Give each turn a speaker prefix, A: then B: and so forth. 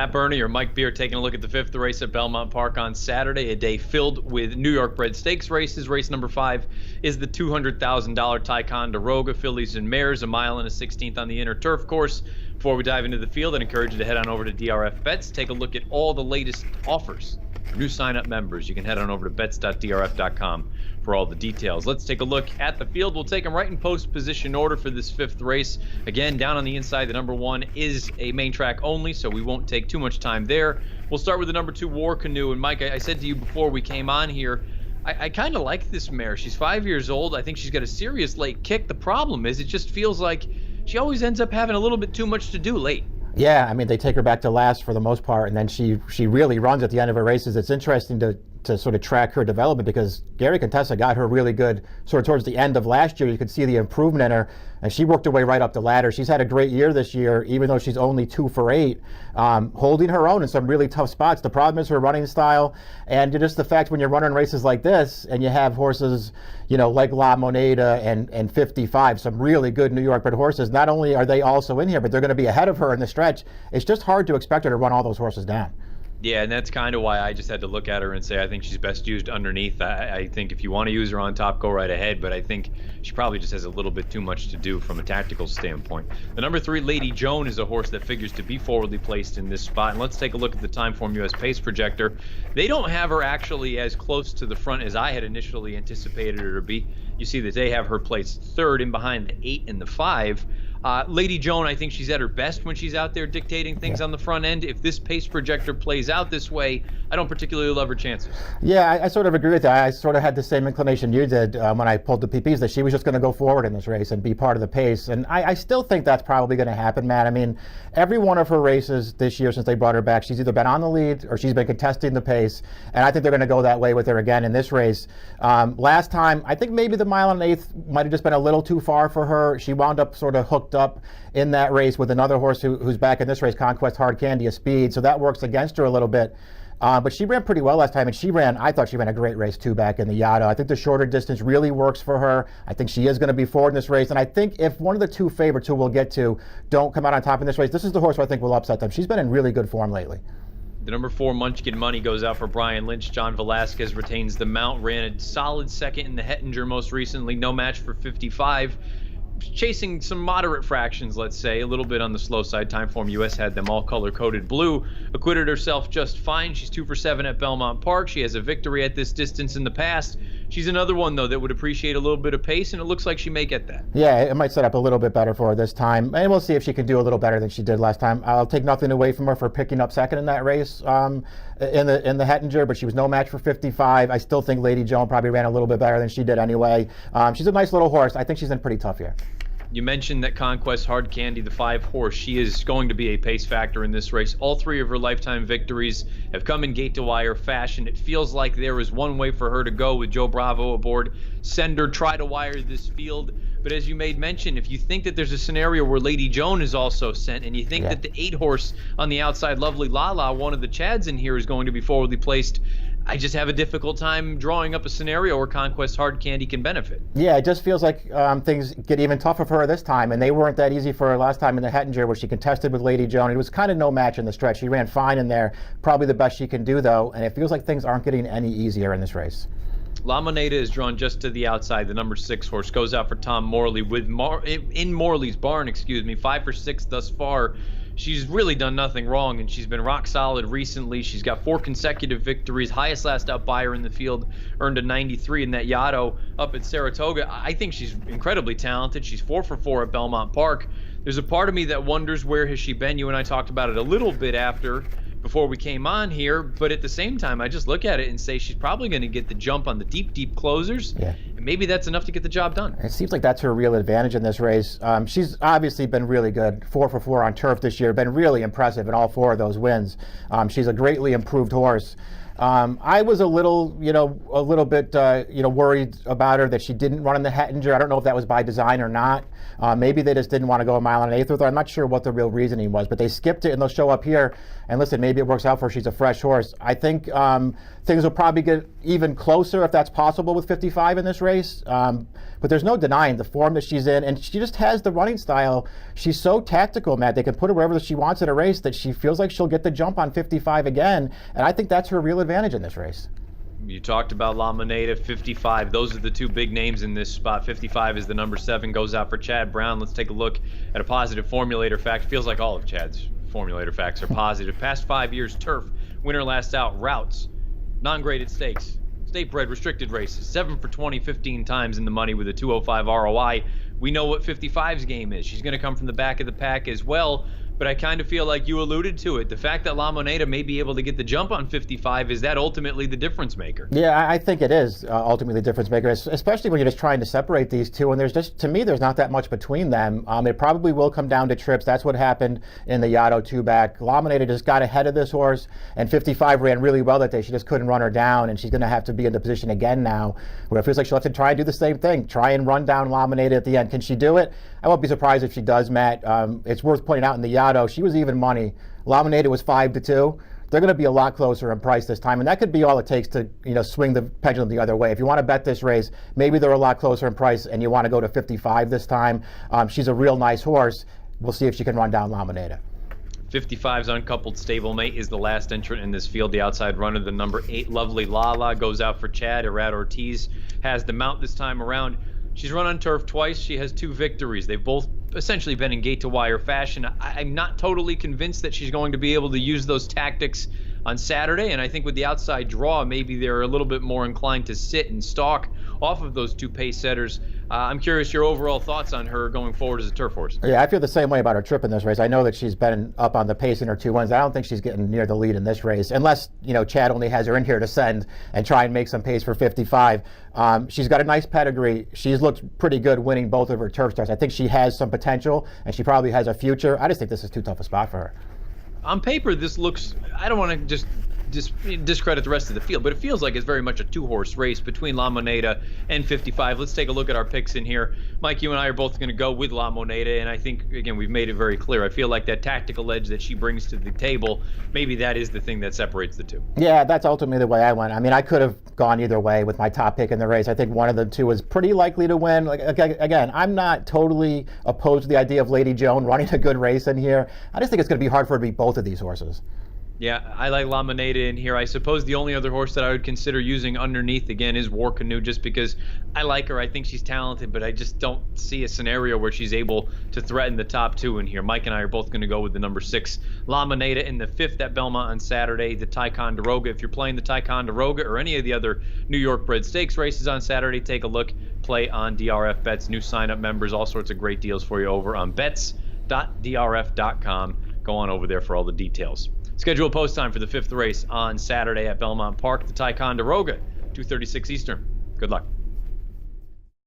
A: Matt Burney or Mike Beer taking a look at the fifth race at Belmont Park on Saturday, a day filled with New York bred stakes races. Race number 5 is the $200,000 Ticonderoga Fillies and Mares, a mile and a 16th on the inner turf course. Before we dive into the field, I'd encourage you to head on over to DRF Bets, take a look at all the latest offers for new sign-up members. You can head on over to bets.drf.com for all the details. Let's take a look at the field. We'll take them right in post position order for this fifth race. Again, down on the inside, the number 1 is a main track only, so we won't take too much time there. We'll start with the number 2 War Canoe. And Mike, I said to you before we came on here, I kind of like this mare. She's 5 years old. I think she's got a serious late kick. The problem is it just feels like she always ends up having a little bit too much to do late. Yeah,
B: I mean, they take her back to last for the most part, and then she really runs at the end of her races. It's interesting to sort of track her development because Gary Contessa got her really good sort of towards the end of last year. You could see the improvement in her, and she worked her way right up the ladder. She's had a great year this year, even though she's only 2 for 8, holding her own in some really tough spots. The problem is her running style, and just the fact when you're running races like this and you have horses, you know, like La Moneda and 55, some really good New York bred horses, not only are they also in here, but they're going to be ahead of her in the stretch. It's just hard to expect her to run all those horses down.
A: Yeah, and that's kind of why I just had to look at her and say I think she's best used underneath. I think if you want to use her on top, go right ahead, but I think she probably just has a little bit too much to do from a tactical standpoint. The number 3, Lady Joan, is a horse that figures to be forwardly placed in this spot. And let's take a look at the Timeform US Pace Projector. They don't have her actually as close to the front as I had initially anticipated her to be. You see that they have her placed 3rd in behind the 8 and the 5. Lady Joan, I think she's at her best when she's out there dictating things on the front end. If this pace projector plays out this way, I don't particularly love her chances.
B: Yeah, I sort of agree with that. I sort of had the same inclination you did when I pulled the PPs, that she was just going to go forward in this race and be part of the pace. And I still think that's probably going to happen, Matt. I mean, every one of her races this year since they brought her back, she's either been on the lead or she's been contesting the pace. And I think they're going to go that way with her again in this race. Last time, I think maybe the mile and an eighth might have just been a little too far for her. She wound up sort of hooked up in that race with another horse who's back in this race, Conquest Hard Candy, a speed. So that works against her a little bit. But she ran pretty well last time, and I thought she ran a great race too back in the Yada. I think the shorter distance really works for her. I think she is going to be forward in this race. And I think if one of the 2 favorites who we'll get to don't come out on top in this race, this is the horse who I think will upset them. She's been in really good form lately.
A: The number 4, Munchkin Money, goes out for Brian Lynch. John Velasquez retains the mount, ran a solid second in the Hettinger most recently. No match for 55. Chasing some moderate fractions, let's say, a little bit on the slow side. Timeform US had them all color-coded blue. Acquitted herself just fine. She's 2 for 7 at Belmont Park. She has a victory at this distance in the past. She's another one, though, that would appreciate a little bit of pace, and it looks like she may get that.
B: Yeah, it might set up a little bit better for her this time, and we'll see if she can do a little better than she did last time. I'll take nothing away from her for picking up second in that race in the Hettinger, but she was no match for 55. I still think Lady Joan probably ran a little bit better than she did anyway. She's a nice little horse. I think she's in pretty tough here.
A: You mentioned that Conquest Hard Candy, the 5 horse, she is going to be a pace factor in this race. All 3 of her lifetime victories have come in gate-to-wire fashion. It feels like there is one way for her to go with Joe Bravo aboard. Send her, try to wire this field. But as you made mention, if you think that there's a scenario where Lady Joan is also sent, and you think that the 8 horse on the outside, Lovely Lala, one of the Chads in here, is going to be forwardly placed, I just have a difficult time drawing up a scenario where Conquest Hard Candy can benefit.
B: Yeah, it just feels like things get even tougher for her this time, and they weren't that easy for her last time in the Hettinger where she contested with Lady Joan. It was kind of no match in the stretch. She ran fine in there, probably the best she can do, though, and it feels like things aren't getting any easier in this race.
A: La Moneda is drawn just to the outside. The number 6 horse goes out for Tom Morley with in Morley's barn, 5 for 6 thus far. She's really done nothing wrong, and she's been rock solid recently. She's got 4 consecutive victories. Highest last out buyer in the field, earned a 93 in that Yaddo up at Saratoga. I think she's incredibly talented. She's 4 for 4 at Belmont Park. There's a part of me that wonders, where has she been? You and I talked about it a little bit before we came on here, but at the same time, I just look at it and say she's probably going to get the jump on the deep closers.
B: Yeah.
A: And maybe that's enough to get the job done.
B: It seems like that's her real advantage in this race. She's obviously been really good, 4 for 4 on turf this year, been really impressive in all 4 of those wins. She's a greatly improved horse. I was a little bit worried about her that she didn't run in the Hettinger. I don't know if that was by design or not. Maybe they just didn't want to go a mile and an eighth with her. I'm not sure what the real reasoning was, but they skipped it and they'll show up here. And listen, maybe it works out for her. She's a fresh horse. I think things will probably get even closer if that's possible with 55 in this race. race, but there's no denying the form that she's in, and she just has the running style. She's so tactical, Matt. They can put her wherever she wants in a race that she feels like she'll get the jump on 55 again, and I think that's her real advantage in this race.
A: You talked about La Moneda, 55. Those are the two big names in this spot. 55 is the number 7, goes out for Chad Brown. Let's take a look at a positive formulator fact. Feels like all of Chad's formulator facts are positive. Past 5 years, turf, winner last out, routes, non-graded stakes, state bred restricted races, 7 for 20, 15 times in the money with a 205 ROI. We know what 55's game is. She's going to come from the back of the pack as well. But I kind of feel like you alluded to it. The fact that La Moneda may be able to get the jump on 55, is that ultimately the difference maker?
B: Yeah, I think it is ultimately the difference maker, especially when you're just trying to separate these two. And there's just, to me, there's not that much between them. It probably will come down to trips. That's what happened in the Yaddo 2-back. La Moneda just got ahead of this horse, and 55 ran really well that day. She just couldn't run her down, and she's going to have to be in the position again now where it feels like she'll have to try and do the same thing, try and run down La Moneda at the end. Can she do it? I won't be surprised if she does, Matt. It's worth pointing out in the Yaddo, she was even money. La Moneda was 5-2. They're going to be a lot closer in price this time, and that could be all it takes to, swing the pendulum the other way. If you want to bet this race, maybe they're a lot closer in price, and you want to go to 55 this time. She's a real nice horse. We'll see if she can run down La Moneda.
A: 55's uncoupled stablemate is the last entrant in this field. The outside runner, the number 8, Lovely Lala, goes out for Chad. Irad Ortiz has the mount this time around. She's run on turf twice. She has 2 victories. They've both essentially been in gate-to-wire fashion. I'm not totally convinced that she's going to be able to use those tactics on Saturday, and I think with the outside draw, maybe they're a little bit more inclined to sit and stalk off of those 2 pace setters. I'm curious your overall thoughts on her going forward as a turf horse.
B: Yeah, I feel the same way about her trip in this race. I know that she's been up on the pace in her 2 wins. I don't think she's getting near the lead in this race, unless, Chad only has her in here to send and try and make some pace for 55. She's got a nice pedigree. She's looked pretty good winning both of her turf starts. I think she has some potential, and she probably has a future. I just think this is too tough a spot for her.
A: On paper, this looks, I don't want to just discredit the rest of the field, but it feels like it's very much a 2-horse race between La Moneda and 55. Let's take a look at our picks in here. Mike, you and I are both going to go with La Moneda, and I think, again, we've made it very clear. I feel like that tactical edge that she brings to the table, maybe that is the thing that separates the two.
B: Yeah, that's ultimately the way I went. I mean, I could have gone either way with my top pick in the race. I think one of the two is pretty likely to win. Like, again, I'm not totally opposed to the idea of Lady Joan running a good race in here. I just think it's going to be hard for her to beat both of these horses.
A: Yeah, I like La Moneda in here. I suppose the only other horse that I would consider using underneath, again, is War Canoe, just because I like her. I think she's talented, but I just don't see a scenario where she's able to threaten the top 2 in here. Mike and I are both going to go with the number 6, La Moneda, in the 5th at Belmont on Saturday, the Ticonderoga. If you're playing the Ticonderoga or any of the other New York bred stakes races on Saturday, take a look. Play on DRF Bets. New sign-up members, all sorts of great deals for you over on bets.drf.com. Go on over there for all the details. Schedule post time for the 5th race on Saturday at Belmont Park, the Ticonderoga, 2:36 Eastern. Good luck.